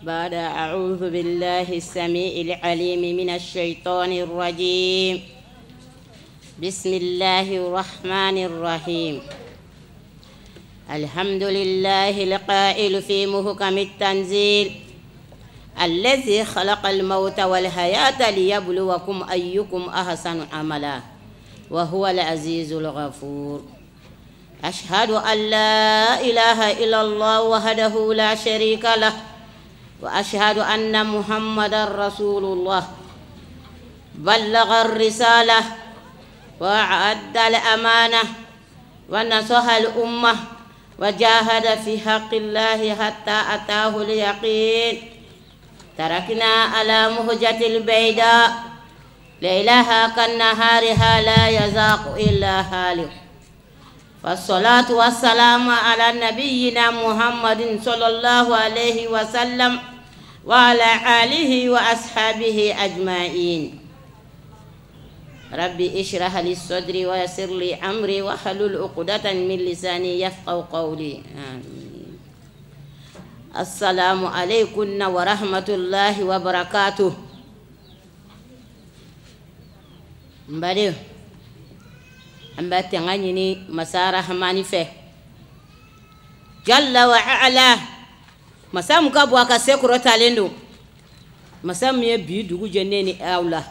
بعد أعوذ بالله السميع العليم من الشيطان الرجيم بسم الله الرحمن الرحيم الحمد لله القائل في محكم التنزيل الذي خلق الموت والحياة ليبلوكم أيكم أحسن عملا وهو العزيز الغفور أشهد أن لا إله إلا الله وحده لا شريك له وأشهد أن محمدا رسول الله بلغ الرسالة وأعد الأمانة ونصح الأمة وجاهد في حق الله حتى أتاه اليقين تركنا على مهجة البيداء ليلها كنهارها لا يزاق إلا هالك والصلاة والسلام على نبينا محمد صلى الله عليه وسلم وعلى آله وأصحابه أجمعين ربي اشرح لي صدري ويسر لي أمري واحلل عقدة من لساني يفقهوا قولي آمين. السلام عليكم ورحمة الله وبركاته. Mbade amba tangani ni masara hamani fe jalla wa ala masam ka bo aka sekuro talendo masam ye bi dugu jenne ni awla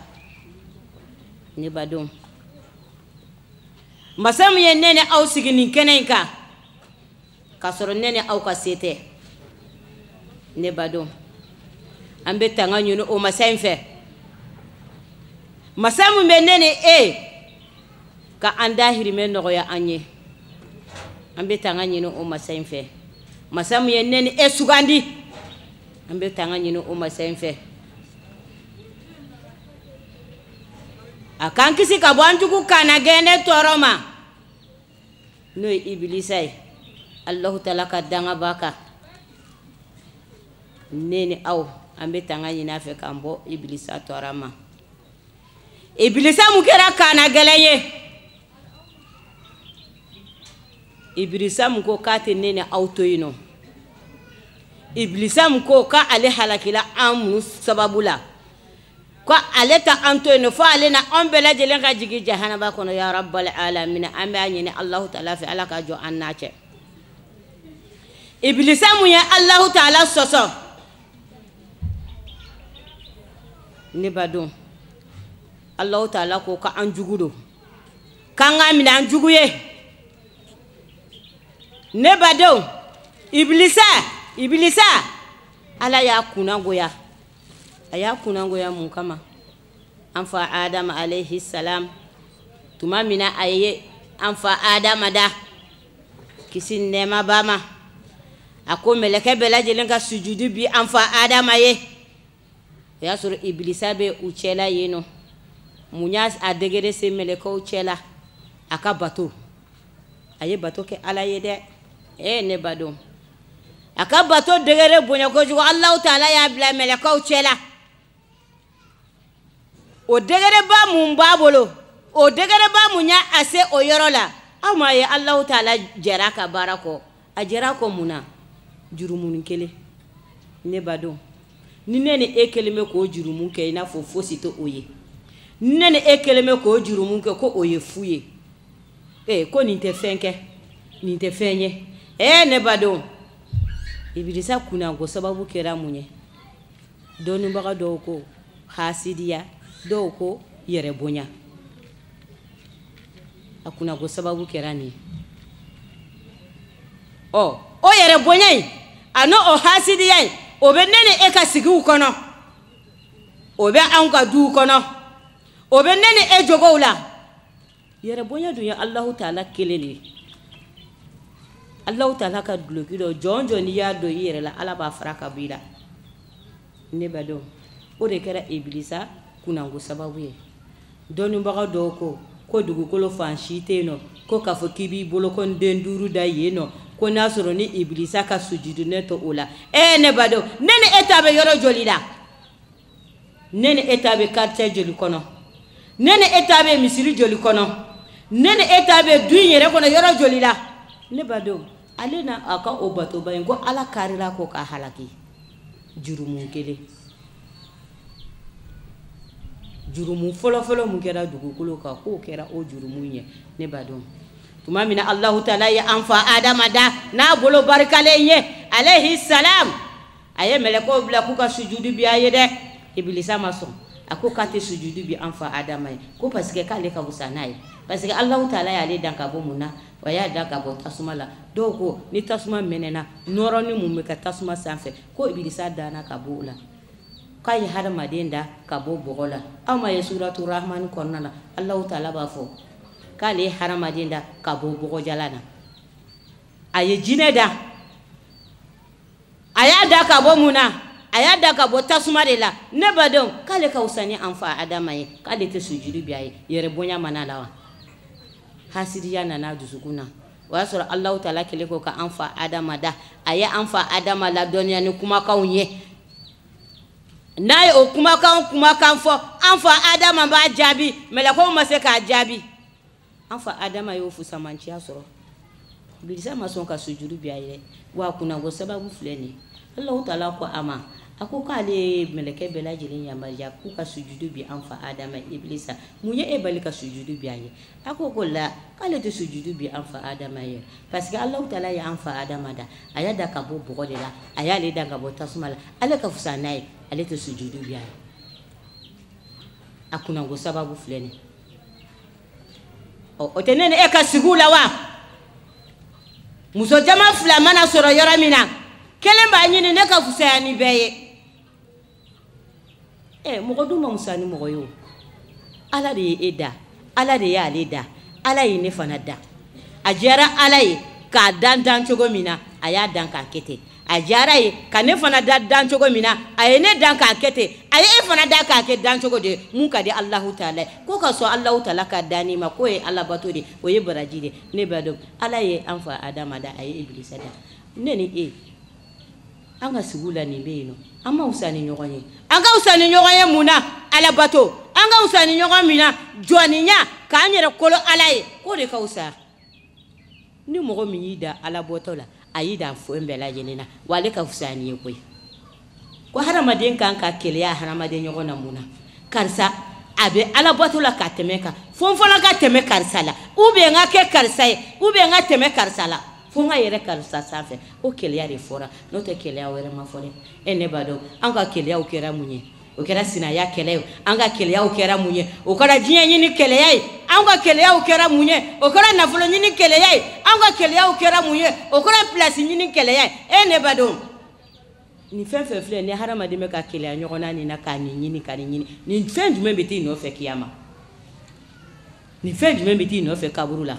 ni badum masam ye nene aw sigini kenenka kasoro nene aw ka sete ne badum ambe tangani no o masam fe masam me nene ka anda hirime nogoya anye ambe tanga nyino o masaimfe masamu yenene sugandi ambe tanga nyino o masaimfe akankisi ka bwanjuku kana gene toroma no iblisai Allah taala ka danga baka nene aw ambe tanga nyina fe kambo iblisa torama iblisa mukera kana geleye Iblisa mko kate nene autoino Iblisa mko ka ale halakila amu sababula kwa aleta antoino fa alena ombela jelenga jigi jahannaba kono ya rabbal alamin ambe anyene Allah taala fi alaka jo annache Iblisa mu ya Allah taala soso ne badon Allah taala ko ka anjugudo kanga mina anjuguye ne bado iblisa ala ya kunangoya aya kunangoya mun kama anfa adam alayhi salam tuma mina aye anfa adam da kisin nema bama ako meleke bela jelenga sujudu bi anfa adam aye ya sur iblisa be uchela yeno munyas adegere se meleke uchela aka bato aye bato ke ala yede ne badum akabato degere bonya ko jugo Allah taala ya bla melaka uchela o degere ba mun babolo o degere ba munya ase o yorola ama ya Allah taala jaraka barako ajarako muna jurumun kele ne badum ni nene ekeleme ko jurumun ke ina fo fosito oye nene ekeleme ko jurumun ke ko oye fuye ko ni te fenke ni te fenye ne bado iblisa kuna go sababu kera munye donu baga do ko hasidiya do ko yere bonya akuna go sababu kera ni o yere bonya ano o hasidiya o be nene ka sigi kono o be an ka du kono o be nene jogowla yere bonya dunya Allah taala kelele Allah taala ka dulokido jonjo ni ya do yere la ala ba faraka bila ne bado o de kera iblisa kunango sababu ye donu baga do ko dugu kolo fanshite no ko kafo kibi bolo kon denduru da yeno ko nasoro ni iblisa ka sujudu neto ola ne bado nene etabe yoro jolida nene etabe quartier joli kono nene etabe misiri joli kono nene etabe dunyere kono yoro jolida ne bado alena aka obato bayin ko ala karira ko ka halaki jurumu kelen jurumu fɔlɔ mun kɛra dugukolo kan k'o kɛra o jurumu ye ne ba dɔn tuma min na Allahu Taala ye an fa Adama da n'a bolo barikalen ye alayhi salam a ye mɛlɛkɛw bila k'u ka sujudu bi a ye dɛ Ibilisa ma sɔn a ko k'a tɛ sujudu bi an fa Adama ye ko parce que k'ale ka wusa n'a ye parce que Allahu Taala y'ale dan ka bɔ mun na wa y'a dan ka bɔ tasuma la dɔw ko ni tasuma mɛnɛna nɔrɔni mun bɛ ka tasuma sanfɛ ko Ibilisa danna ka bɔ o la k'a ye hadamaden da ka bɔ bɔgɔ la aw ma ye suratu rahmani kɔnɔna na Allahu Taala b'a fɔ k'ale ye hadamaden da ka bɔ bɔgɔjalan na a ye jinɛ da a y'a da ka bɔ mun na a y'a da ka bɔ tasuma de la ne ba dɔn k'ale ka wusa ni an fa Adama ye k'ale tɛ sujudu bi a ye yɛrɛ bonya mana la wa hasidiya nana dusukun na o y'a sɔrɔ Allahu Taala kɛlen ko ka an fa Adama da a ye an fa Adama ladɔnniya ni kumakanw ye n'a ye o kumakan fɔ an fa Adama b'a jaabi mɛlɛkɛw ma se k'a jaabi an fa Adama y'o fusamanciya sɔrɔ Ibilisa ma sɔn ka sujudu bi a ye wa kunnako sababu filɛ nin ye Allahu Taala ko a ma a ko k'ale ye mɛlɛkɛ bɛɛ lajɛlen yamaruya k'u ka sujudu bi an fa Adama Ibilisa mun ye e bali ka sujudu bi a ye a ko la k'ale tɛ sujudu bi an fa Adama ye parce que Allahu Taala ye an fa Adama da a y'a da ka bɔ bɔgɔ de la a y'ale da ka bɔ tasuma la ale ka fusa n'a ye ale tɛ sujudu bi a ye a kunnako sababu filɛ nin o tɛ ne ni e ka sigiw la wa muso jama fila mana sɔrɔ yɔrɔ min na kelen b'a ɲini ne ka fusaya ni bɛɛ ye mɔgɔ dun ma fusa ni mɔgɔ ye o Ala de ye e da Ala de ye ale da Ala ye ne fana da a diyara Ala ye k'a dan cogo min na a y'a dan k'a kɛ ten a diyara ye ka ne fana dan cogo min na a ye ne dan k'a kɛ ten a ye e fana da k'a kɛ dan cogo de mun ka di Allahu Taala ko ka sɔn Allahu Taala ka danni ma k'o ye Ala bato de o ye baraji de ne b'a dɔn Ala ye an fa Adama da a ye Ibilisa da ne ni e an ka sigiw la nin bɛ yen nɔ an ma wusa ni ɲɔgɔn ye an ka wusa ni ɲɔgɔn ye mun na Ala bato an ka wusa ni ɲɔgɔn min na jɔniya k'an yɛrɛ kolo Ala ye k'o de ka wusa ni mɔgɔ min y'i da Ala bɔtɔ la a y'i da fɛn bɛɛ lajɛlen na wa ale ka wusa ni ye koyi ko hadamaden kan ka keleya hadamaden ɲɔgɔn na mun na karisa a bɛ Ala bɔtɔ la ka tɛmɛ kan fo n fana ka tɛmɛ karisa la ou bien n ka kɛ karisa ye ou bien n ka tɛmɛ karisa la fo n ka yɛrɛ karisa sanfɛ o keleya de fɔra n'o tɛ keleya wɛrɛ ma fɔ dɛ ne b'a dɔn an ka keleyaw kɛra mun ye o kɛra sinaya kɛlɛ ye an ka keleyaw kɛra mun ye o kɛra diɲɛ ɲini keleya ye an ka keleyaw kɛra mun ye o kɛra nafolo ɲini keleya ye an ka keleyaw kɛra mun ye o kɛra place ɲini keleya ye ne b'a dɔn nin fɛn fɛn filɛ ni hadamaden bɛ ka keleya ɲɔgɔn na nin na ka nin ɲini ka nin ɲini nin fɛn jumɛn bɛ t'i nɔfɛ kiyama nin fɛn jumɛn bɛ t'i nɔfɛ kaburu la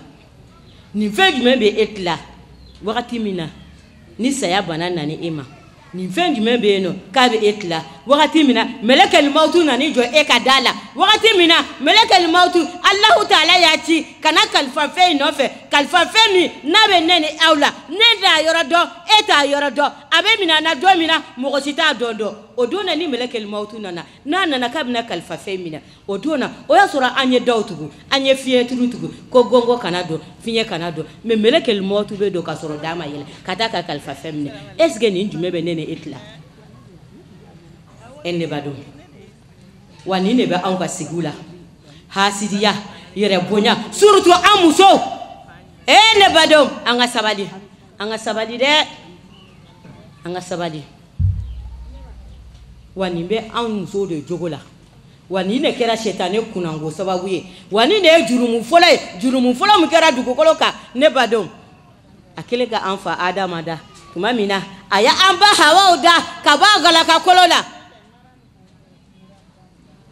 nin fɛn jumɛn bɛ e tila wagati min na ni saya bana nani e ma nin fɛn jumɛn bɛ yen nɔ k'a bɛ e tila wagati min na mɛlɛkɛl mautu nani jɔ e ka da la wagati min na mɛlɛkɛl mautu Allahu Taala y'a ci kana kalifafɛn in nɔfɛ kalifafɛn min n'a bɛ ne ni aw la ne t'a yɔrɔ dɔn e t'a yɔrɔ dɔn a bɛ minɛ na don min na mɔgɔ si t'a dɔn o don na ni mɛlɛkɛl mautu nana n'a nana k'a bɛna kalifafɛn minɛ o don na o y'a sɔrɔ an ye daw tugu an ye fiɲɛ tugu ko gɔngɔ kana don fiɲɛ kana don mais mɛlɛkɛl mautu bɛ don ka sɔrɔ da ma yɛlɛ ka taa ka kalifafɛn minɛ est-ce que nin jumɛn bɛ ne ni e tila ne b'a dɔn wa nin de bɛ anw ka sigiw la hasidiya yɛrɛ bonya surtout an musow ne b'a dɔn an ka sabali dɛ an ka sabali wa nin bɛ anw musow de jogo la wa nin de kɛra sɛtanɛ kunnanko sababu ye wa nin de ye jurumu fɔlɔ ye jurumu fɔlɔ min kɛra dugukolo kan ne b'a dɔn a kɛlen ka an fa Adama da tuma min na a ye an ba Hawaw da ka bɔ a galaka kolo la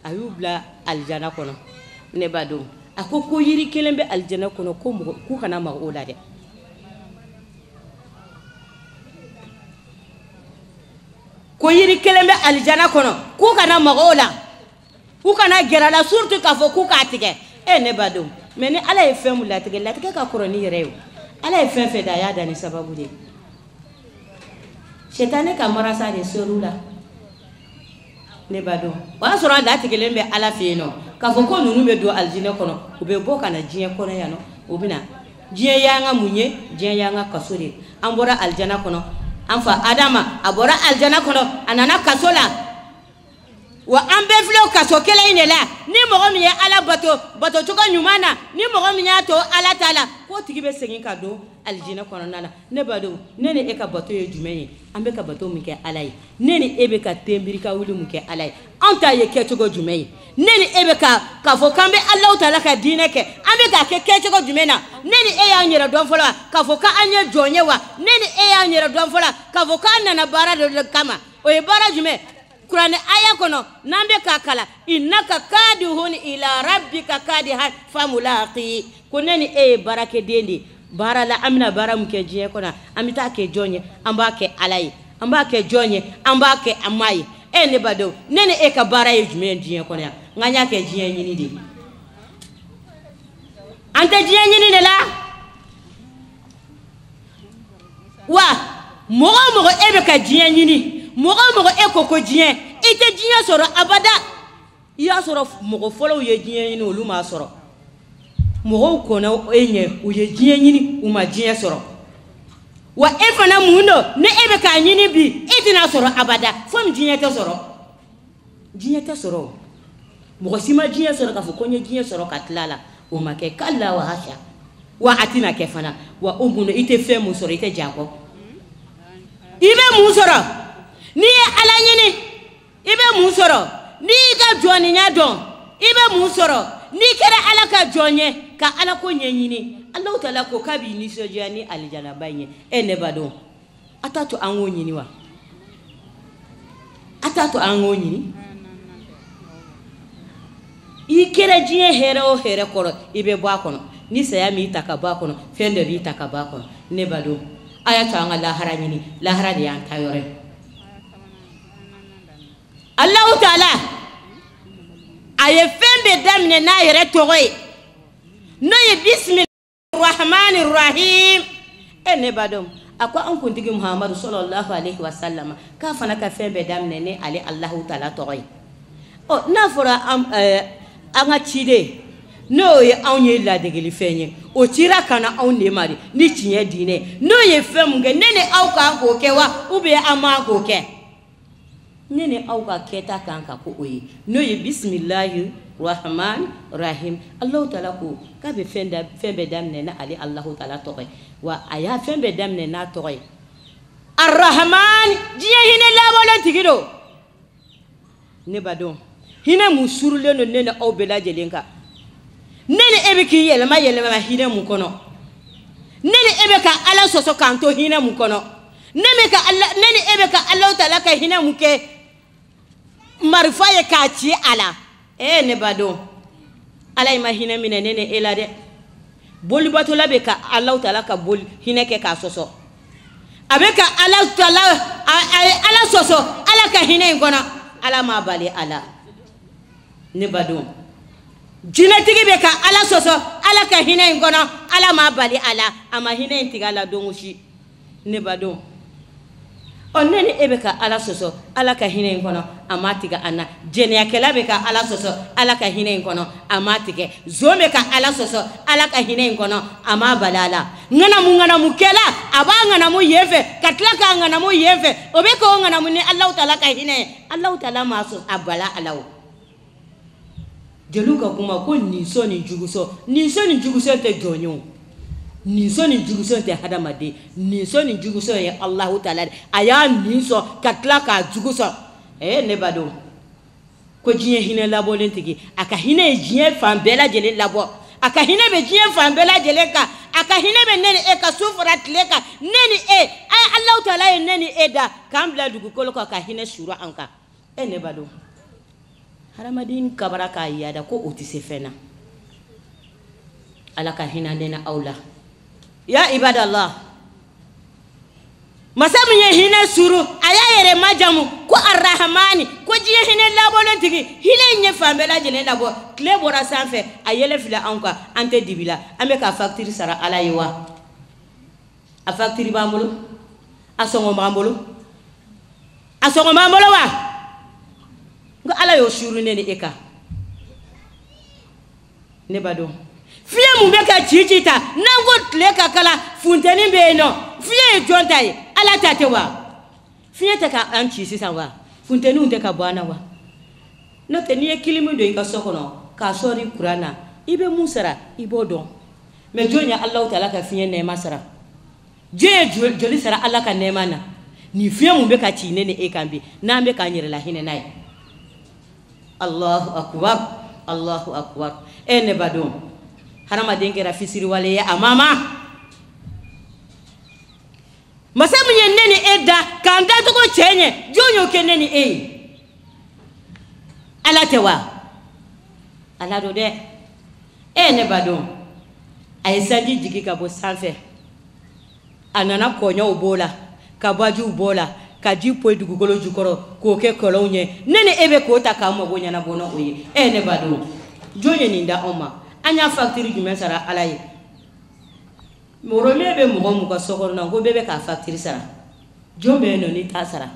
a y'u bila alijana kɔnɔ ne b'a dɔn a ko yiri kelen bɛ alijana kɔnɔ ko mɔgɔ k'u kana maga o la dɛ ko yiri kelen bɛ alijana kɔnɔ k'u kana maga o la k'u kana gɛrɛ a la surtout k'a fɔ k'u k'a tigɛ ne b'a dɔn mais ni Ala ye fɛn mun latigɛ latigɛ ka kɔrɔ ni yɛrɛ ye Ala ye fɛn fɛn da a y'a da ni sababu de sɛtanɛ ka marasa de ser'u la ne b'a dɔn o y'a sɔrɔ a latigɛlen bɛ Ala fɛ yen nɔ k'a fɔ ko ninnu bɛ don alijinɛ kɔnɔ u bɛ bɔ ka na diɲɛ kɔnɔ yan nɔ u bɛ na diɲɛ y'an ka mun ye diɲɛ y'an ka kaso de an bɔra alijana kɔnɔ anfa adama abora aljana kono anana kasola wa ambe flo kaso kele inela ni mogo mi ala bato choko nyumana ni mogo mi to ala taala ko tigibe segin ka do aljina kono nana ne bado nene e ka bato ye jumeye ambe ka bato mi ke alay nene ebe ka tembiri ka wuli mu ke alay anta ye ke choko jumeye nene ebe ka fo kambe allah taala ka dine ke ambe ka ke choko jumena nene e ya nyera don fola ka fo ka anye jonye wa nene e ya nyera don fola ka fo ka nana bara do kama o e bara jume Kurani aya kono nambe kakala innaka kadihun ila rabbika kadihan famulaqi kuneni e barake dendi barala amina bara muke jiye kona amita ke jonye amba ke alai amba ke jonye amba ke amai e ne bado nene e ka bara e jume jiye kona nganya ke jiye nyini di ante jiye nyini ne la wa mogo ebe ka jiye nyini mogo ekoko dien ite dien soro abada ya soro mogo folo ye dien ni olu ma soro mogo kona enye o ye dien ni o ma dien soro wa efana mundo ne ebe ka nyini bi itina soro abada fom dien te soro mogo sima dien soro ka fo konye dien soro katlala o ma ke kala wa hasha wa atina ke fana wa umuno ite femu soro ite jako ibe mu soro ni ala nyini ibe mu soro ni ka joni nya don ibe mu soro ni kera ala ka jonye ka ala ko nyini allah taala ko kabi ni sojani aljana banye ene bado atatu anwo nyini wa atatu anwo nyini ikere jiye here koro ibe bwa kono ni saya mi takaba kono fende bi takaba kono ne bado aya tanga lahara nyini lahara de an tayore Allah Ta'ala aye fembe damne na yere togoy no ye bismillahir rahmanir rahim ene badom akwa an kuntigi Muhammad sallallahu alaihi wasallam ka fana ka fembe damne ne ali Allah Ta'ala togoy o na fora anga chide no ye anye la degeli fenye o tira kana on ne mari ni tinye dine no ye femge nene awka ko kewa ube ama ko ke nene auka keta kanka ko oyi no ye bismillahir rahmanir rahim allah taala ko ka be fembe damne na ali allah taala toy wa aya fembe damne na toy arrahman jiye hine labolo tigido ne badon hine musurule no nene aw bela jelenka nene ebe ki yelma hine mu kono nene ebe ka ala soso kanto hine mu kono nene ebe ka allah taala ka hine mu ke marifaye ka ci ala ne bado ala ima hina mine nene elade boli bato labe ka allah taala ka boli hina ke ka soso abeka allah taala ala soso ala ka hina ngona ala ma bali ala ne bado jinatigi be ka ala soso ala ka hina ngona ala ma bali ala ama hina ntigala dongushi ne bado onene ebe ka ala soso ala ka hine ngono amatiga ana jenia kela be ka ala soso ala ka hine ngono amatike zome ka ala soso ala ka hine ngono ama balala ngana mu kela abanga na mu yefe katla ka ngana mu yefe obeko ngana mu ni allah taala ka hine allah taala maso abala alaw jeluka kuma ko ni so ni juguso te jonyo ni so ni juguso te hadamade ni so ni juguso ya Allah Ta'ala aya ni so katla ka juguso ne bado ko jiye hine labo lentigi aka hine jiye fambela jele labo aka hine be jiye fambela jele ka aka hine be neni e ka sufrat leka neni ay Allah Ta'ala neni eda kambla dugu koloko aka hine shura anka ne bado haramadin kabaraka yada ko otise fena alaka hina nena aula ya ibadallah masamu ye hine suru aya yere majamu ko arrahmani ko jiye hine labolon tigi hile nye fambela jene labo kle bora sanfe ayele fila anka ante dibila ambe ka facture sara ala yiwa a facture bamolo asongo bamolo wa ngo ala yo suru nene eka ne bado fiye mu be ka chichita nango tle ka kala funteni be no fiye jontai ala tate wa fiye ta ka an ci sisan wa funtenu te ka bwana wa no te ni ekilimu do inga sokono ka sori qur'ana ibe musara ibo don me jonya allah taala ka fiye ne masara je joli sara allah ka ne mana ni fiye mu be ka ci ne ne e kambi na be ka nyire la hine nay allahu akbar allahu akbar ene badon harama dengera fisiri wale ya amama masamu neni edda kanda to ko chenye jonyo ke neni ala tewa ala do de ene badon ay sanji jigi ka bo sanfe anana konyo ubola ka baju ubola ka ji poe dugugolo jukoro ko ke kolonye neni ebe ko ta ka mo gonya na bono oye ene badon jonye ni nda oma anya factory jumen sara alaye moro mebe mo mo ko sokoro na go bebe ka factory sara jombe no ni ta sara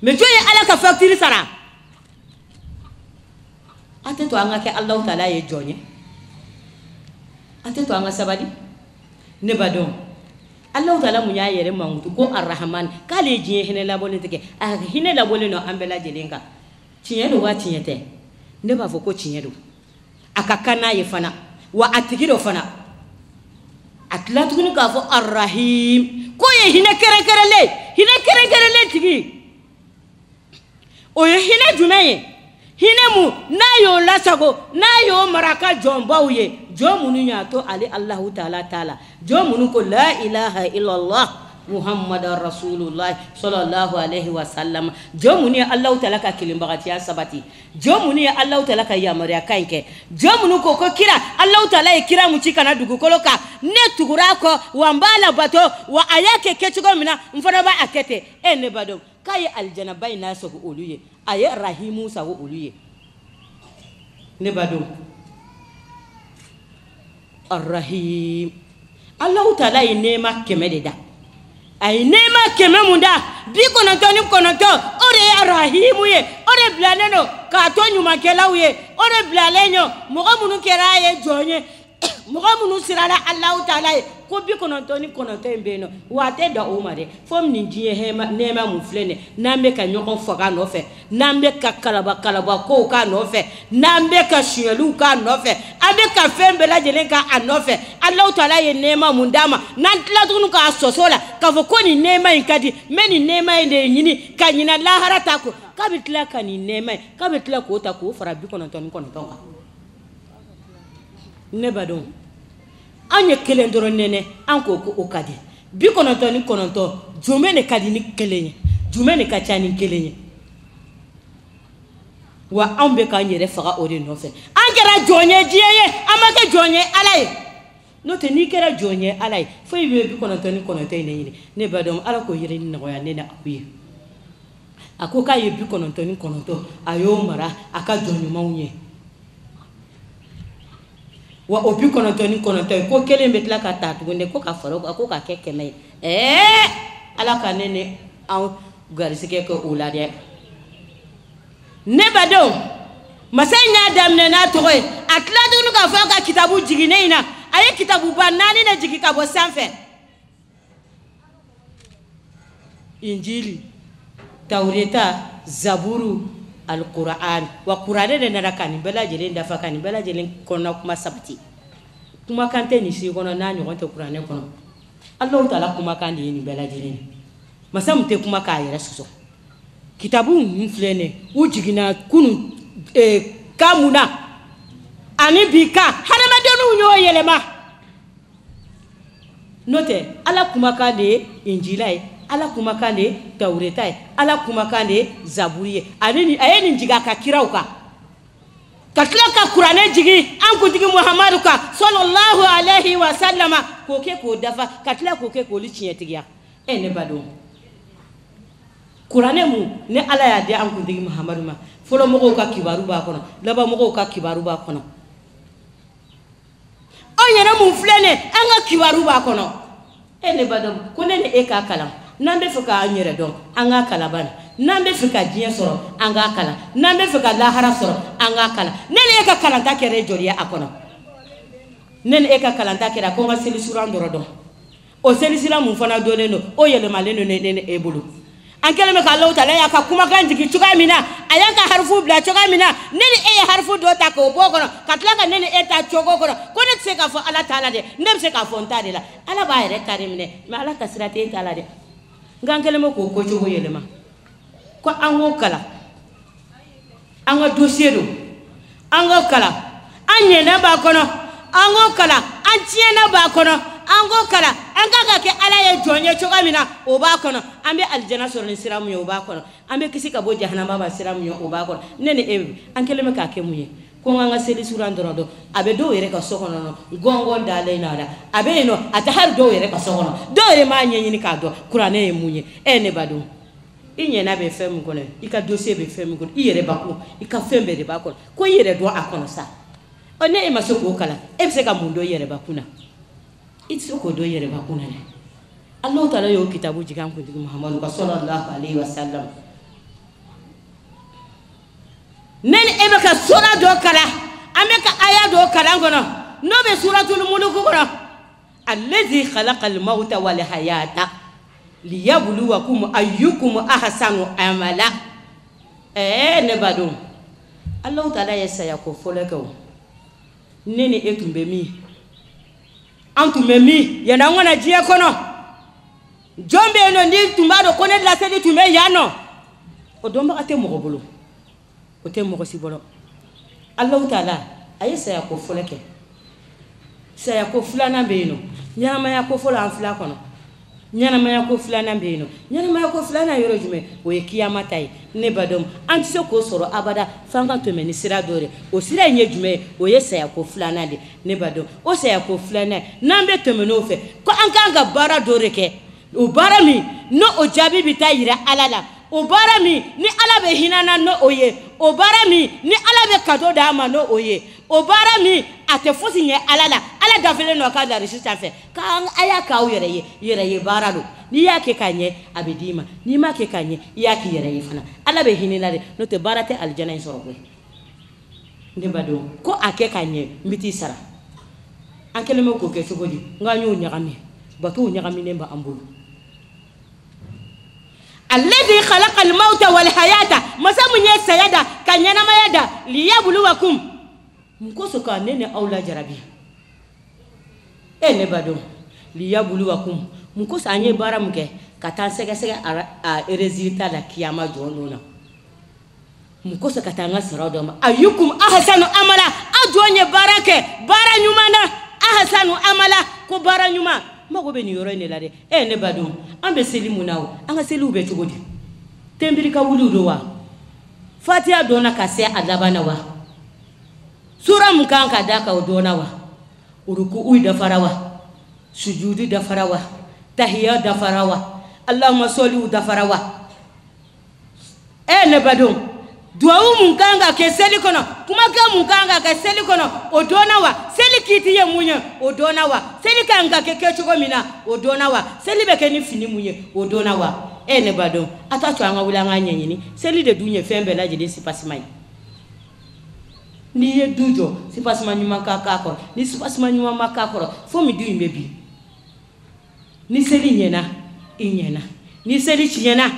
me joye ala ka factory sara ate to anga ke allah taala ye jonye ate to anga sabadi ne badon allah taala munya yere mangutu ko arrahman kale jiye hine la bolé teke a hine la bolé no ambela jelenga tiyedo wa tiyete ne ba fo ko tiyedo akakana ye fana wa atigido fana atlatuguni ka fo arrahim ko ye hine kere le tigi o ye hine jumeye hine mu nayo lasago nayo maraka jombaw ye jomunu nyato ali allah taala jomunu ko la ilaha illallah muhammadar rasulullah sallallahu alaihi wasallam jomuni allah taala ka kilimbagati ya sabati jomuni allah taala ka yamariya kanke jomunu ko kira allah taala e kira mu cikana dugu koloka ne tugura ko wambala bato wa ayake kechugo mina mfana ba akete ene bado kaye aljana bayna so oluye aye rahimu sa oluye ne bado arrahim allah taala e nema kemede da ay nema keme munda bi konoto ore arrahimu ye ore blaneno ka to nyuma kelawe ore blalenyo mogo munu keraye jonye mogo munu sirala allah taala ko bi konoto embeno wate da umare fom ni jiye hema nema muflene nambe ka nyoko foga no fe nambe ka kalaba ko ka no fe nambe ka shielu ka no fe abe ka fembe la jelenka anofe allah taala ye nema mundama nan tlatunu ka sosola ka fo ko ni nema inkadi meni nema ende nyini kanyina lahara tako kabitla kani nema kabitla ko ta ko fara bi konoto ka ne badon anye kelen doro nene anko ko okadi bi konoto jomene kadi ni kelenye jomene ka chani kelenye wa ambe ka nyere faga ore no fe angera jonye jiye amake jonye alay no te ni kera jonye alay fo yibe bi konoto ne ne badom ala ko yire ni no ya ne na akuye akoka ye bi konoto ayo mara aka jonye maunye wa obi konoto ko kelen betla ka tatugunde ko ka faro ko ka kekeme ala ka nene an garisike ko ulade ne bado masanya damne na toy atladunu ka fa ka kitabu jigine ina aye kitabu banani ne jigi ka bo sanfe injili taureta zaburu alquran wa qur'ane de narakani bela jelen da fakani bela jelen kono kuma sabati kuma kante ni si kono na nyon te qur'ane kono allah taala kuma kandi ni bela jelen masam te kuma ka yira suso kitabu mflene ujigina kunu kamuna ani bika harama donu nyo yelema note ala kuma kandi injilai ala kuma kande tauretai ala kuma kande zaburiye ayeni njiga ka kirauka katlaka qur'ane jigi an ku jigi muhammadu ka sallallahu alaihi wasallam ko ke ko dafa katla ko ke ko lichiye tigiya ne bado qur'ane mu ne ala ya de an ku jigi muhammadu ma folo mo ko ka kibaru ba kono laba mo ko ka kibaru ba kono onyere mu flene an ga kibaru ba kono ne bado ko ne ka kalam nambe fuka anyere don anga kalaban nambe fuka jiye soro anga kala nambe fuka lahara soro anga kala nene eka kalanta kere joriya akono nene eka kalanta kera ko ngasili surandoro don o selisira mun fana dolen no o yelemalen no ne e bolo an keleme ka Allah taala ya ka kuma kan jigi coga mina ayan ka harfu bla coga mina ne e harfu do ta ko bo kono ka tla ka ne e ta cogo kono ko ne se ka fo Allah taala de ne se ka fo nta de la ala ba yere karimne ma ala ka sirate taala de ngan keleme ko ko cogo yelema ko an wo kala an ga dossier do an ga kala an yena ba kono an go kala an tiena ba kono an go kala an ga ke ala ye jonye coga mina o ba kono an be aljana soro ni siramu yo ba kono an be kisi ka bo jahannama ba siramu yo o ba kono nene e an keleme ka ke muye ko nga seli suran dorodo abe do yere ka sokono no gongo dale na da abe no ata har do yere ka sokono do yere ma nyenyi ni ka do qur'ane e munye e ne badu inye na be fem kono ika dossier be fem kono yere ba ko ika fembe de ba kono ko yere do akono sa one e masoko kala e se ka mundo yere ba kuna itsoko do yere ba kuna ne Allah taala yo kitabu jikan ko digi Muhammadu sallallahu alaihi wasallam nene e be ka sura do kala ameka aya do kala ngono no be suratul mulk ngono allazi khalaqal mauta wal hayata liyabluwakum ayyukum ahsanu amala ne badu Allah taala yesaya ko foleko nene etumbe mi antumbe mi yana ngona jie kono jombe no ni tumbado konet la sedi tume yano o domba ate mo bolo o te mo si bolo Allah taala ayesa ya ko foleke saya ko fulana beeno nyama ya ko fola an fula kono nyana ma ya ko fulana beeno nyana ma ya ko fulana yoro jume o ye kiyama tay ne badom antise ko soro abada fanga to meni sira dore o sira nye jume o ye saya ko fulana de ne badom o saya ko fulana nambe to meno fe ko an kanga bara dore ke o bara mi no o jabi bitayira alala o bara mi ni ala be hinana no oye o bara mi ni ala be kado da ma no oye o bara mi ate fosi nye alala ala dafele no ka da rishi tafe ka aya ka o yere ye bara do ni yake kanye abedima ni ma ke kanye yake yere ye fana ala be hinina de no te bara te aljana en soro ko ndi bado ko ake kanye mbiti sara an keleme ko ke sogodi nganyo nyagami batu nyagami nemba ambulu alladhi khalaqal mauta wal hayata masamu nye sayada kanyana mayada liyabluwakum mkoso ka nene aula jarabi ne bado liyabluwakum mkoso anye bara muke katan sege a resultat la kiyama jonona mkoso katanga sirodoma ayyukum ahsanu amala ajonye barake bara nyumana ahsanu amala ko bara nyuma mago be ni yoro ne la de ne bado ambe selimu nawo anga selu be tugodi tembiri ka wuludo wa fatiha dona ka se adabana wa sura mukan ka daka dona wa uruku da farawa sujudi da farawa tahiyya da farawa allahumma salli da farawa ne bado duawu munkanga ke seli kono kuma ka munkanga ka seli kono odona wa seli kiti ye munye odona wa seli kanga ke kechugo mina odona wa seli beke ni fini munye odona wa ne bado atacho anga wulanga nyenyini seli de dunye fembe la jide sipasmai ni ye dujo sipasmai nyuma kakako ni sipasmai nyuma makako fo mi du imbebi ni seli nyena inyena ni seli chinyena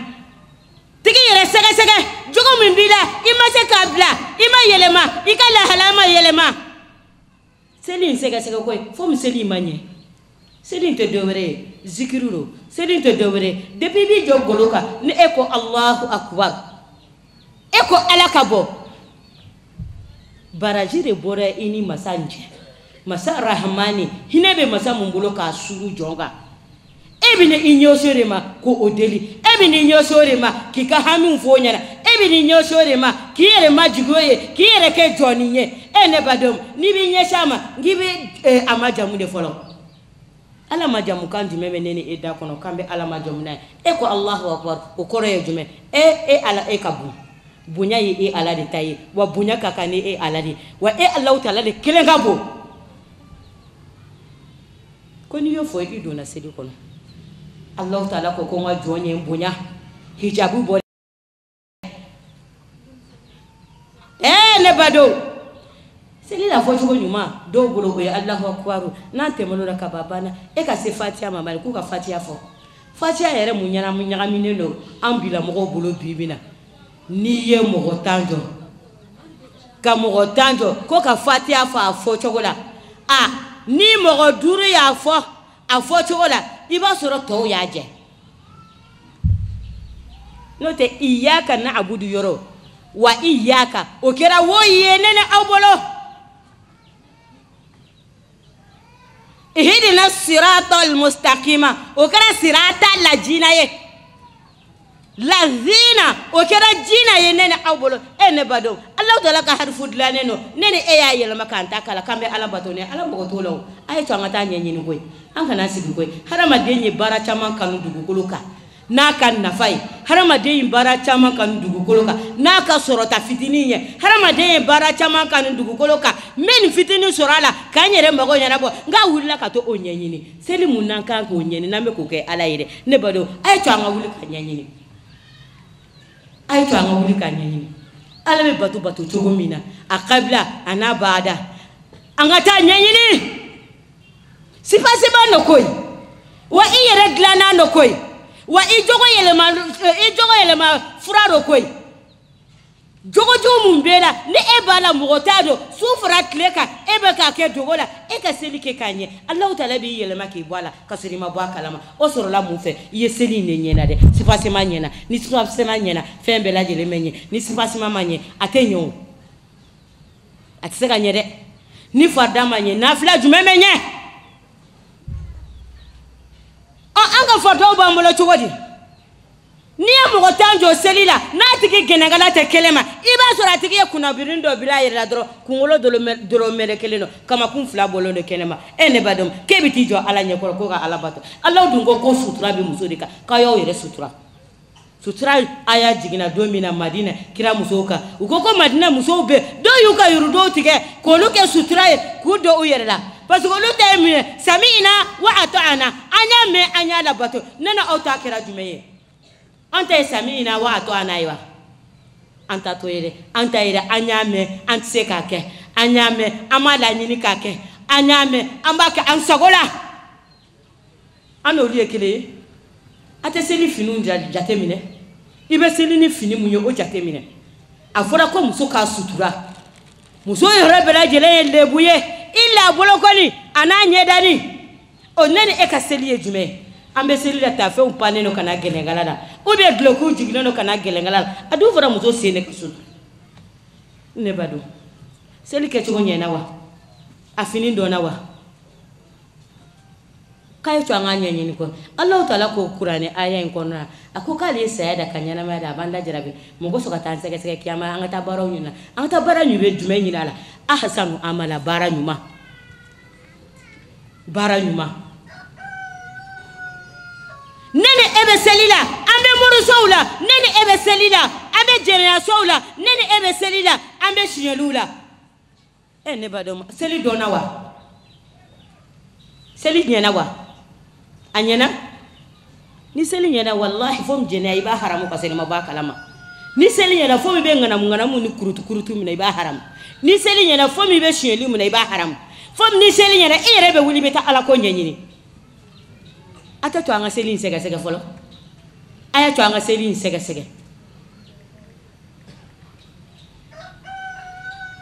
tiki yere sege jogo min bila ima se kabla ima yelema ikala halama yelema seli sege ko fo mi seli manye seli te dowre zikiruro seli te dowre depuis bi jogoloka ni eko Allahu akbar eko alakabo barajire bore ini masanje masa rahmani hinebe masa mumbulo ka suru jonga ebine inyosorema ko odeli ebine inyosorema kika hamu fonyana ebine inyosorema kiyere majigoye kiyere ke joninye ne badom ni bi nyeshama ngibe amajamu de folo ala majamu kandi meme nene eda kono kambe ala majamu na ko Allahu akbar ko kore jume ala kabu bunya yi ala de tayi wa bunya kakane ala de wa Allah taala de kelengabo koni yo fo ido na sedi kono Allah taala ko nga jonye bunya hijabu bo ne bado seli la fo cogo ɲuma dɔw bolo o ye Allahu akbar n'an tɛmɛn'o ka babana e ka se Fatiha ma bari k'u ka Fatiha fɔ Fatiha yɛrɛ mun ɲagaminen don an bila mɔgɔw bolo bibina n'i ye mɔgɔ 10 jɔ ka mɔgɔ 10 jɔ ko ka Fatiha fɔ a fɔ cogo la ni mɔgɔ 5 y'a fɔ a fɔ cogo la i b'a sɔrɔ tɔw y'a jɛ n'o tɛ iyyaka na'budu yɔrɔ wa iyyaka o kɛra wo ye ne ni aw bolo ihdina siratal mustaqima o kɛra sirata lajina ye lazina o kɛra jina ye ne ni aw bolo ne badon Allah taala ka harfu dilanen no ne ni e y'a yɛlɛma k'an ta kala k'an bɛ Ala bato ne Ala mɔgɔ t'o la o a ye to an ka taa ɲɛɲini koyi an kana sigi koyi hadamaden ye baara caman kanu dugukolo kan n'a ka nafa ye hadamaden ye baara caman kanu dugukolo kan n'a ka sɔrɔta fitinin ye hadamaden ye baara caman kanu dugukolo kan n bɛ nin fitinin sɔrɔ a la k'an yɛrɛ mago ɲɛnabɔ n k'a wulila ka to o ɲɛɲini seli mun n'an kan k'o ɲɛɲini n'an bɛ k'o kɛ Ala ye dɛ ne badon a ye to an ka wuli ka ɲɛɲini a ye to an ka wuli ka ɲɛɲini Ala bɛ bato cogo min na a kabila a n'a baada an ka taa ɲɛɲini sipasiba no koyi wa i yɛrɛ dilanna no koyi wa i jogo yɛlɛma fura do koyi jogojugu mun bɛ la ni e b'a la mɔgɔ t'a dɔn su fara tile kan e bɛ k'a kɛ dogo la e ka seli kɛ k'a ɲɛ Allahu taala b'i yɛlɛma k'i bɔ a la ka sɔrɔ i ma bɔ a kalama o sɔrɔla mun fɛ i ye seli in de ɲɛna dɛ sipasima ɲɛna ni sipasima ɲɛna fɛn bɛɛ lajɛlen bɛ ɲɛ ni sipasima ma ɲɛ a tɛ ɲɛ o a tɛ se ka ɲɛ dɛ ni farida ma ɲɛ nafila jumɛn bɛ ɲɛ an ka fataw b'an bolo cogo di n'i ye mɔgɔ 10 jɔ seli la n'a tigi gɛnɛgala tɛ kelen ma i b'a sɔrɔ a tigi ye kunnabirin dɔ bila a yɛrɛ la dɔrɔn kunkolo dɔrɔn mɛrɛ kelen don kamakun 2 bɔlen don kɛnɛ ma ne ba dɔn k'e bɛ t'i jɔ Ala ɲɛkɔrɔ ko ka Ala bato Ala dun ko sutura bɛ muso de kan k'a y'aw yɛrɛ sutura sutura aya jiginna don min na Madina kira musow kan u ko Madina musow bɛ dɔw y'u ka yurudow tigɛ k'olu kɛ sutura ye k'u don u yɛrɛ la parce que olu tɛ minɛ sami'ina wa ata'ana an y'a mɛn an y'a labato ne na aw ta kɛra jumɛn ye an ta ye sami'ina wa ata'ana ye wa an ta to ye dɛ an ta ye dɛ an y'a mɛn an tɛ se k'a kɛ an y'a mɛn an m'a laɲini k'a kɛ an y'a mɛn an b'a kɛ an sago la an n'olu ye kelen ye a tɛ seli finiw jate minɛ i bɛ seli ni fini mun ye o jate minɛ a fɔra ko muso k'a sutura muso yɛrɛ bɛɛ lajɛlen ye lebu ye i la bolokoli a n'a ɲɛdani o ne ni e ka seli ye jumɛn ye an bɛ seli la tafɛnw pannen don ka na gɛlɛngala la ou bien dulokiw jiginnen don ka na gɛlɛngala la a dun fɔra muso sen de ka sutura ne ba dɔn seli kɛcogo ɲɛna wa a fini dɔnna wa k'a ye to an ka ɲɛɲini kɔ Allahu taala ko kuranɛ aya in kɔnɔna a ko k'ale ye saya da ka ɲɛnamaya da a b'an lajarabi mɔgɔ sɔrɔ ka taa an sɛgɛsɛgɛ kiyama an ka taa baaraw ɲini an ka taa baara jumɛn ɲini a la ahsanu amala baara ɲuman ne ni e bɛ seli la an bɛ murusow la ne ni e bɛ seli la an bɛ jɛnɛyasow la ne ni e bɛ seli la an bɛ siɲɛliw la ne ba dɔn seli dɔnna wa seli ɲɛna wa a ɲɛna ni seli ɲɛna wallahi fo min jɛnɛya i b'a haramu parce que ma bɔ a kalama ni seli ɲɛna fo min bɛ ŋanamu ni kurutu minɛ i b'a haramu ni seli ɲɛna fo min bɛ siɲɛli minɛ i b'a haramu fo ni seli ɲɛna i yɛrɛ bɛ wuli i bɛ taa Ala ko ɲɛɲini a tɛ to an ka seli in sɛgɛsɛgɛ fɔlɔ a y'a to an ka seli in sɛgɛsɛgɛ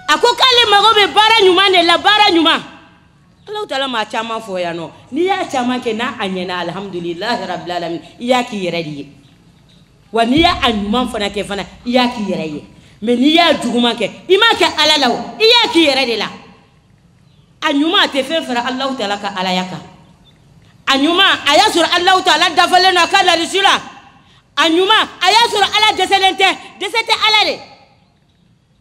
a ko k'ale mago bɛ baara ɲuman de la baara ɲuman Allahu taala ma caman fɔ yan nɔ n'i y'a caman kɛ n'a a ɲɛna alhamdulilahi rabbil alamin i y'a k'i yɛrɛ de ye wa n'i y'a ɲuman fana kɛ fana i y'a k'i yɛrɛ ye mais n'i y'a juguman kɛ i m'a kɛ Ala la o i y'a k'i yɛrɛ de la a ɲuman a tɛ fɛn fara Allahu taala ka alaya kan a ɲuman a y'a sɔrɔ Allahu taala dafalen don a ka ladisi la a ɲuman a y'a sɔrɔ Ala dɛsɛlen tɛ dɛsɛ tɛ Ala de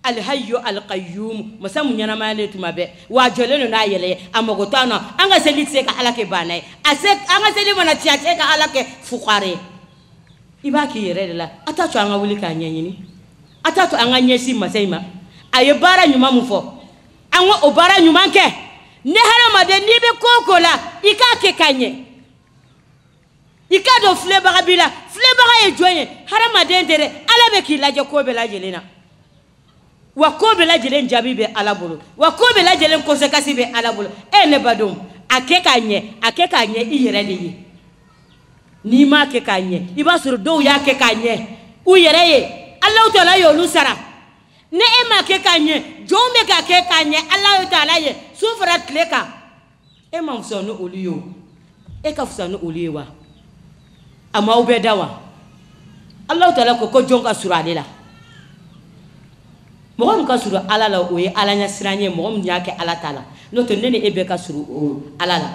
alhayyu alqayyum masa mun ɲɛnamayalen tuma bɛɛ wa a jɔlen don n'a yɛlɛ ye a mago t'an na an ka seli tɛ se ka Ala kɛ banna ye an ka seli mana ci a tɛ se ka Ala kɛ fukare ye i b'a k'i yɛrɛ de la a t'a to an ka wuli k'a ɲɛɲini a t'a to an ka ɲɛsin masa in ma a ye baara ɲuman mun fɔ an ka o baara ɲuman kɛ ne hadamaden n'i bɛ ko o ko la i k'a kɛ ka ɲɛ i k'a dɔn filɛbaga b'i la filɛbaga ye jɔn ye hadamaden tɛ dɛ Ala bɛ k'i lajɛ ko bɛɛ lajɛlen na wa ko bɛɛ lajɛlen jaabi bɛ Ala bolo wa ko bɛɛ lajɛlen conséquence bɛ Ala bolo ne badenw a kɛ k'a ɲɛ i yɛrɛ de ye n'i m'a kɛ k'a ɲɛ i b'a sɔrɔ dɔw y'a kɛ k'a ɲɛ u yɛrɛ ye Alahu Taala y'olu sara ne e m'a kɛ k'a ɲɛ jɔnw bɛ k'a kɛ k'a ɲɛ Alahu Taala ye su fara tile kan e ma fisa ni olu ye o e ka fisa ni olu ye wa a m'aw bɛɛ da wa Alahu Taala ko jɔn ka surun ale la mɔgɔ min ka surun Ala la o ye Ala ɲɛ siran ye mɔgɔ min y'a kɛ Ala ta la n'o tɛ ne ni e bɛɛ ka surun Ala la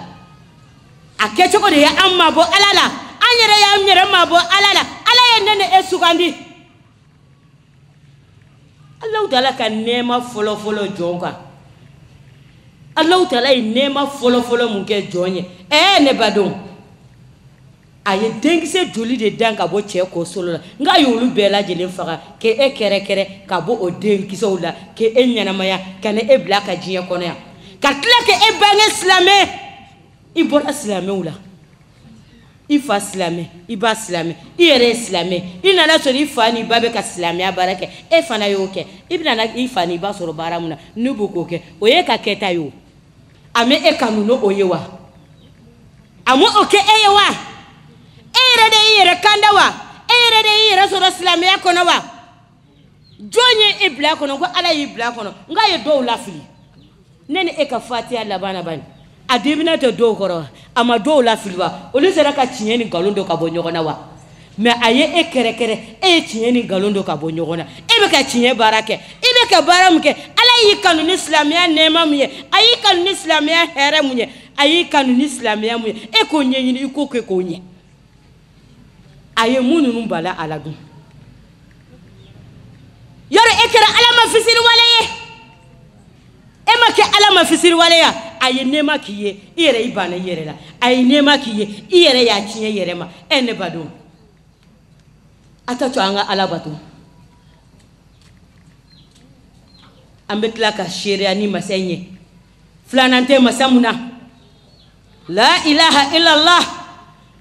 a kɛcogo de ye an mabɔ Ala la an yɛrɛ y'an yɛrɛ mabɔ Ala la Ala ye ne ni e sugandi Alahu Taala ka nɛɛma fɔlɔ jɔn kan Alahu Taala ye nɛɛma fɔlɔ mun kɛ jɔn ye ne badenw a ye denkisɛ joli de dan ka bɔ cɛ kɔsolo la nka y'olu bɛɛ lajɛlen faga k'e kɛrɛkɛrɛ ka bɔ o denkisɛw la k'e ɲɛnamaya ka ne e bila ka diɲɛ kɔnɔ yan ka tila k'e bange silamɛ i bɔra silamɛw la i fa silamɛ i ba silamɛ i yɛrɛ ye silamɛ i nana sɔrɔ i fa ni ba bɛ ka silamɛya baara kɛ e fana y'o kɛ i bɛna i fa ni ba sɔrɔ baara mun na n'u b'o k'o kɛ o ye ka kɛta ye o a mɛ e kanu n'o ye wa a mɔ o kɛ e ye wa e yɛrɛ de y'i yɛrɛ kanda wa e yɛrɛ de y'i yɛrɛ sɔrɔ silamɛya kɔnɔ wa jɔn ye e bila kɔnɔ ko Ala y'i bila kɔnɔ nka ye dɔw lafili ne ni e ka fatiya laban na bani a dimina tɛ dɔw kɔrɔ wa a ma dɔw lafili wa olu sera ka tiɲɛ ni nkalon dɔ ka bɔ ɲɔgɔn na wa mais a ye e kɛrɛkɛrɛ e ye tiɲɛ ni nkalon dɔ ka bɔ ɲɔgɔn na e bɛ ka tiɲɛ baara kɛ e bɛ ka baara mun kɛ Ala y'i kanu ni silamɛya nɛɛma mun ye a y'i kanu ni silamɛya hɛrɛ mun ye a y'i kanu ni silamɛya mun ye e k'o ɲɛɲini i k'o kɛ k'o ɲɛ a ye mun ninnu bala Ala dun yɔrɔ e kɛra Ala ma fisiriwale ye e ma kɛ Ala ma fisiriwale ya a ye nɛɛma k'i ye i yɛrɛ i banna i yɛrɛ la a ye nɛɛma k'i ye i yɛrɛ y'a tiɲɛ i yɛrɛ ma ne badenw a ta to an ka Ala bato an bɛ tila ka seereya ni masa in ye filanan tɛ masa mun na la ilaha illallah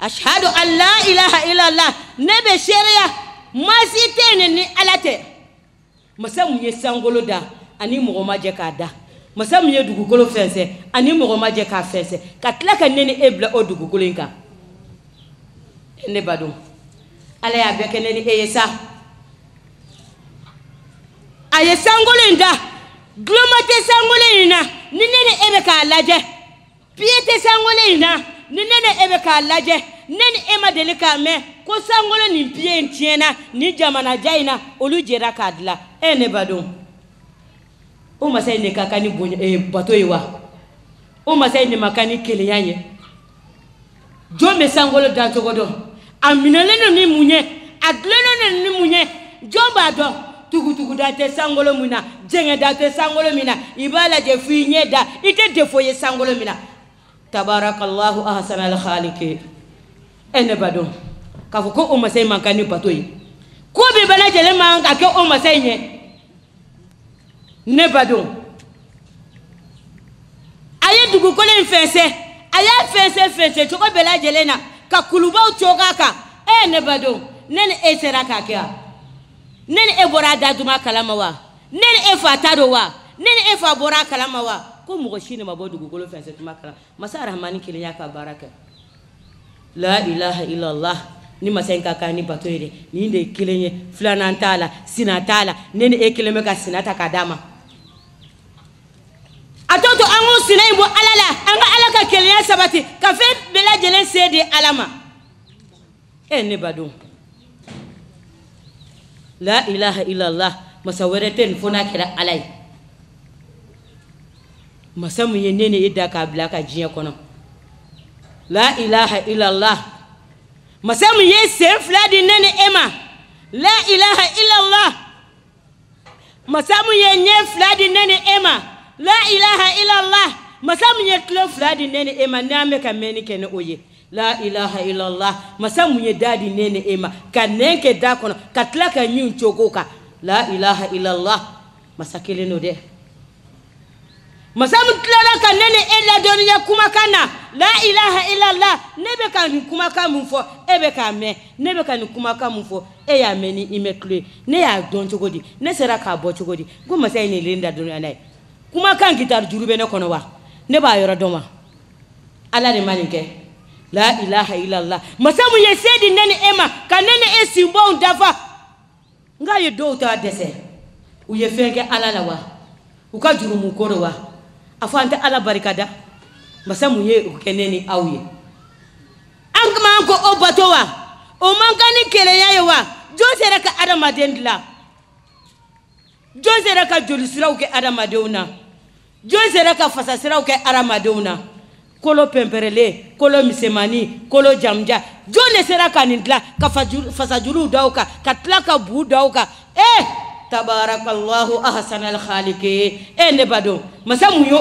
ashhadu an la ilaha illallah ne bɛ seereya maasi tɛ ne ni Ala tɛ masa mun ye sankolo da ani mɔgɔ ma jɛ k'a da masa mun ye dugukolo fɛnsɛ ani mɔgɔ ma jɛ k'a fɛnsɛ ka tila ka ne ni e bila o dugukolo in kan ne badenw Ala y'a bɛɛ kɛ ne ni e ye sa a ye sankolo in da guloma tɛ sankolo in na ni ne ni e bɛ k'a lajɛ piye tɛ sankolo in na ni ne ni e bɛ k'a lajɛ ne ni e ma deli k'a mɛn ko sankolo nin piye in tiɲɛna ni jamanaja in na olu jɛra k'a dilan ne badenw o masa in de ka kan ni bato ye wa o masa in de ma kan ni kelenya ye jɔn bɛ sankolo dancogo dɔn a minɛlen don ni mun ye a dilannen don ni mun ye jɔn b'a dɔn tugutugu da tɛ sankolo min na jɛngɛ da tɛ sankolo min na i b'a lajɛ fo i ɲɛ da i tɛ defo ye sankolo min na tabarakallahu ahsanal khaliqin ne badenw k'a fɔ ko o masa in man kan ni bato ye ko bɛɛ bɛɛ lajɛlen man ka kɛ o masa in ye ne badenw a ye dugukolo in fɛnsɛ a y'a fɛnsɛ cogo bɛɛ lajɛlen na ka kulubaw cogo a kan ne badenw ne ni e sera k'a kɛ wa ne ni e bɔra a da duma kalama wa ne ni e fa ta don wa ne ni e fa bɔra a kalama wa ko mɔgɔ si ne ma bɔ dugukolo fɛnsɛ tuma kalama masa Rahamani kelen y'a ka baara kɛ la ilaha illallah ni masa in ka kan ni bato ye dɛ nin de ye kelen ye filanan t'a la sina t'a la ne ni e kelen bɛ ka sina ta k'a d'a ma a tɔ to an k'o sina in bɔ Ala la an ka Ala ka kelenya sabati ka fɛn bɛɛ lajɛlen se di Ala ma ne badenw la ilaha illallah masa wɛrɛ tɛ nin fo n'a kɛra Ala ye masa mun ye ne ni e da k'a bila ka diɲɛ kɔnɔ la ilaha illallah masa mun ye sen fila di ne ni e ma la ilaha illallah masa mun ye ɲɛ fila di ne ni e ma la ilaha illallah masa mun ye tulo fila di ne ni e ma n'an bɛ ka mɛnni kɛ ni o ye la ilaha illallah masa mun ye da di ne ni e ma ka nɛn kɛ da kɔnɔ ka tila ka ɲin cogo kan la ilaha illallah masa kelen do dɛ masamu klara kan nene ella doniya kuma kana la ilaha illallah nebe kan kuma ka mun fo ebe ka me nebe kan kuma ka mun fo e ya meni imekle ne ya don chogodi ne sera ka bo chogodi go masai ne linda doniya nai kuma kan gitar jurube ne kono wa ne ba yoro doma ala de maninke la ilaha illallah masamu ye sedi nene ema kan nene e simbo ndafa nga ye do ta dese u ye fenge ala la wa u ka jurumu ko wa afante ala barikada masamu ye keneni awye ankama ko obatowa o mankani kelenya yewa josera ka adama dendla josera ka jolisiraw ke adama deuna josera ka fasasiraw ke adama deuna kolo pemperele kolo misemani kolo jamja jone sera ka nindla ka fasajulu dauka katlaka bu dauka tabarakallahu ahsanal khaliqin ne bado masamu yo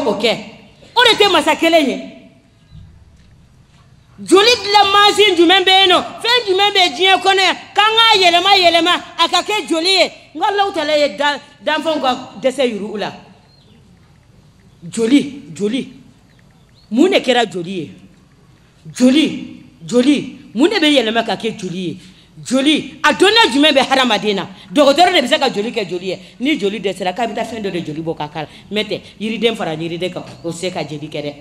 orete masakelenye jolit la mazin jumembe no fen jumembe jien kono kanga yelema akake joliye ngallahu taala ye dan fon ko dese yurula joli mune kera joliye joli mune be yelema akake joliye joli adona jumembe haramadina docteur de bisaka joli ke joli ni joli de sera ka bita fin de joli bokakal mete yiriden fara yiride ka o se ka jeli kede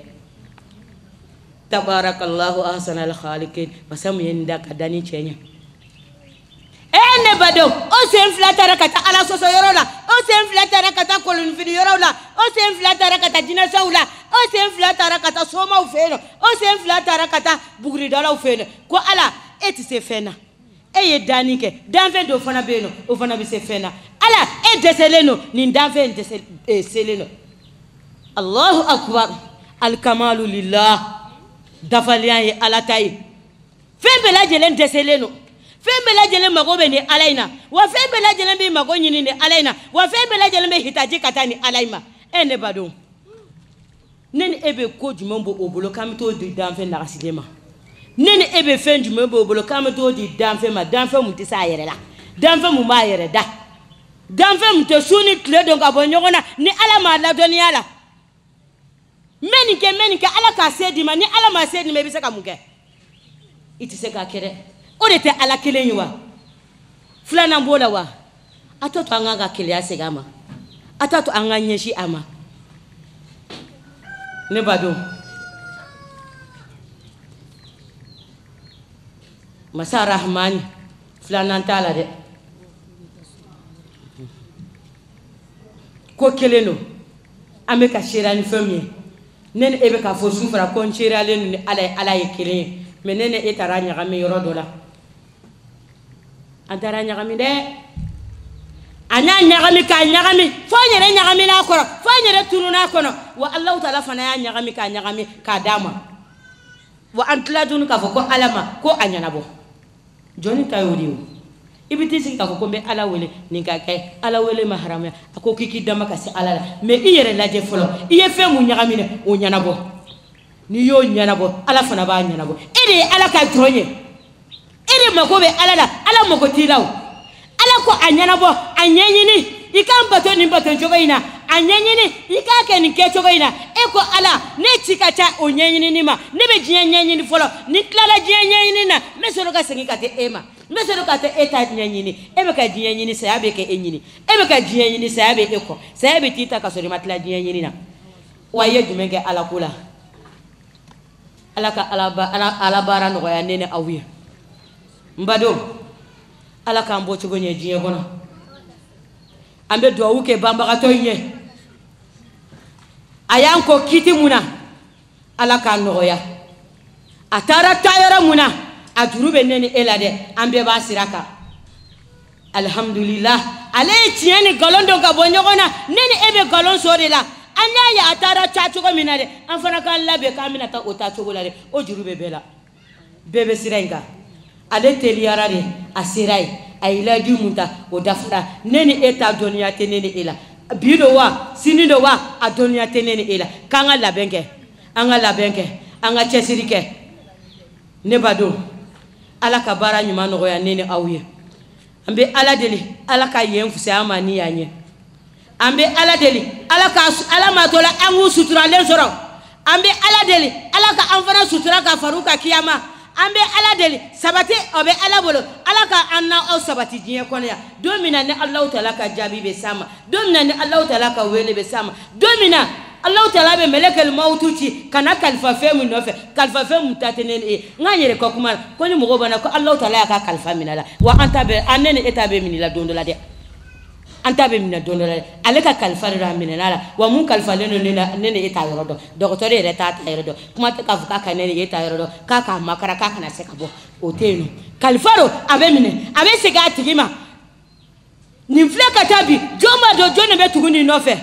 tabarakallahu ahsanal khaliqin basam yenda ka dani chenya ne bado o se inflatara kata ala soso yorola o se inflatara kata kolon fidi yorola o se inflatara kata dina saula o se inflatara kata soma ufeno o se inflatara kata bugri dala ufeno ko ala eti se fena eye danike danfe do fana beno o fana bi se fena ala deseleno ni danfe deseleno Allahu akbar al kamalu lillah dafalian ala tay fembe la jelen deseleno fembe la jelen mago be ni alaina wa fembe la jelen be mago nyini ni alaina wa fembe la jelen be hitaji katani alaima ne bado nene ebe ko jumombo obolo kamto de danfe na rasidema nene ebe fen jumombo obolo kamto di danfe ma danfe mutisa yere la danfe mu ma yere da danfe mute suni kle donc abonyona ni ala ma la doniya la menike ala ka sedi ma ni ala ma sedi me bisa ka muke itise ka kere orete ala kelenyi wa fulana mbola wa atoto anga kele asegama atato anga nyeshi ama ne bado masa rahman fulana tala de ko keleno ame ka shirani famille nene ebe ka fo sufra kon shirale ni ala yekele menene etaranya gami yorodola antaranya gami de anya nyagami ka nyagami fo nyere nyagami na koro fo nyere tunu na kono wa allah taala fana ya nyagami ka dama wa antladun ka fo ko alama ko anyana bo joni tayodiwo ibiti sigi ka ko be ala wele ni ka kay ala wele maharama ako kiki dama ka si ala me iyere laje folo iye fe mu nyagami ne o nyana bo ni yo nyana bo ala fana ba nyana bo ede ala ka tronye ede mako be ala mako tilaw ala ko anyana bo anyanyini ikam bato ni bato jogaina anyanyini ikake ni ke jogaina eko ala ne chikacha onyanyini ni ma ne be jianyanyini folo ni klala jianyini na mesoro ka sengi kate ema mesoro ka te eta jianyini ebe ka jianyini sayabe ke enyini ebe ka jianyini sayabe eko sayabe tita ka sori matla jianyini na waye dumenge ala kula alaka ala bara no ya nene awiya mbado alaka mbo chugonye jiye gono ambe do wuke bamba ga toyne ayanko kiti muna alaka no ya atara tayara muna ajurube nene elade ambe ba siraka alhamdulillah ale tieni galondo ga bonyogona nene ebe galon sorela anya ya atara chachugo minade anfana kan labe kamina ta otachugo lare o jurube bela bebe sirenga ale teliyarare asirai ayila jumunta o dafra neni eta doniya tenene ela bido wa sinido wa adoniya tenene ela kanga labenke anga chesirike ne bado ala ka bara nyuma no ya nene awye ambe ala deli ala ka yemfusa amani yanye ambe ala deli ala ka ala matola angu sutura len soro ambe ala deli ala ka anfana sutura ka faruka kiyama ambe ala deli sabati obe ala bolo ala ka anna o sabati diye kono ya domina ne allah taala ka jabi be sama domina ne allah taala ka wele be sama domina allah taala be melekal maututi kana kalfa femu nofe kalfa femu tatenen e nganyere ko kuma ko ni mugo bana ko allah taala ka kalfa minala wa anta be anene etabe minila dondola de anta be mina dondola ale ka kalfa ra minala wa mun kalfa leno nene eta yorodo docteur re ta yorodo kuma ta ka fuka ka nene eta yorodo ka ka makara ka kana se ka bo oteno kalfaro abe mine abe se ga tigima ni fleka tabi joma do jone be tuguni nofe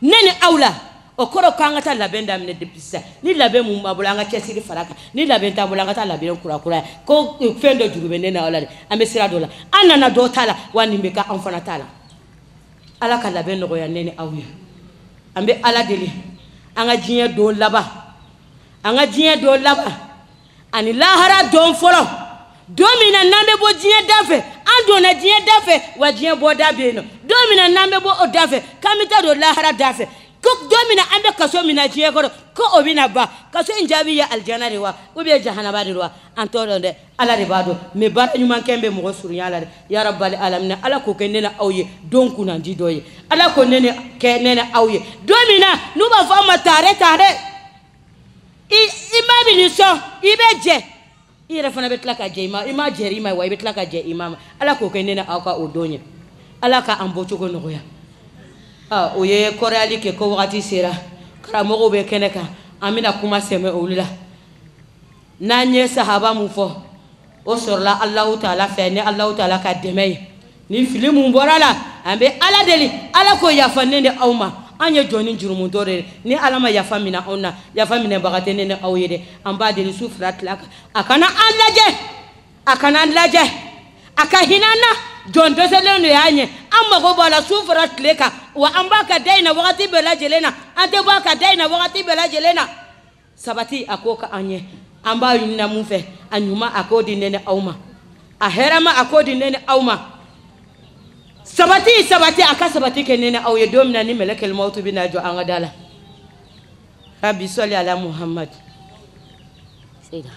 nene awla okoro kanga ta labenda mine depisa ni labe mu mabulanga chesiri faraka ni labe ta bulanga ta labe kura kura ko fendo jurube nene awla ambe sira dola anana do tala wani mbeka amfana tala ala ka labe no ya nene awya ambe ala deli anga jinya do laba anga jinya do laba ani lahara don folo domina nambe bo jinya dafe ando na jinya dafe wa jinya bo dabe no domina nambe bo o dafe kamita do lahara dafe ko domina ambe kaso mina jinya ko obina ba kaso injabi ya aljana rewa ubi jahannaba rewa antoro de ala ribado me bar nyuma kembe mo surunya ala ya rabbal alamin ala ko kenena awye donku na ndidoye ala ko nene kenena awye domina nuba fama tare imabi ni so ibeje ira fana betlaka je ima jerima wa betlaka je imam ala ko kenena aka odonye ala ka ambocho ko noya oye korali ke ko wakati sera karamogo be keneka amina kuma seme ulila nanye sahaba mu fo o sorla allah taala fe ne allah taala ka demay ni filimu borala ambe ala deli ala ko yafanne awma anya joni jurumu dore ni alama yafamina onna yafamina bagatene ne awyede amba deli sufrat lak akana laje akahinana jon doseleno yanye amma go bala sufrat leka wa ambaka daina wakati bela jelena ante baka daina wakati bela jelena sabati akoka anye amba yinna mufe anyuma akodi nene awma aherama akodi nene awma sabati akasabati kenene awye domina ni melekal mautu binajo angadala rabbi salli ala muhammad sayda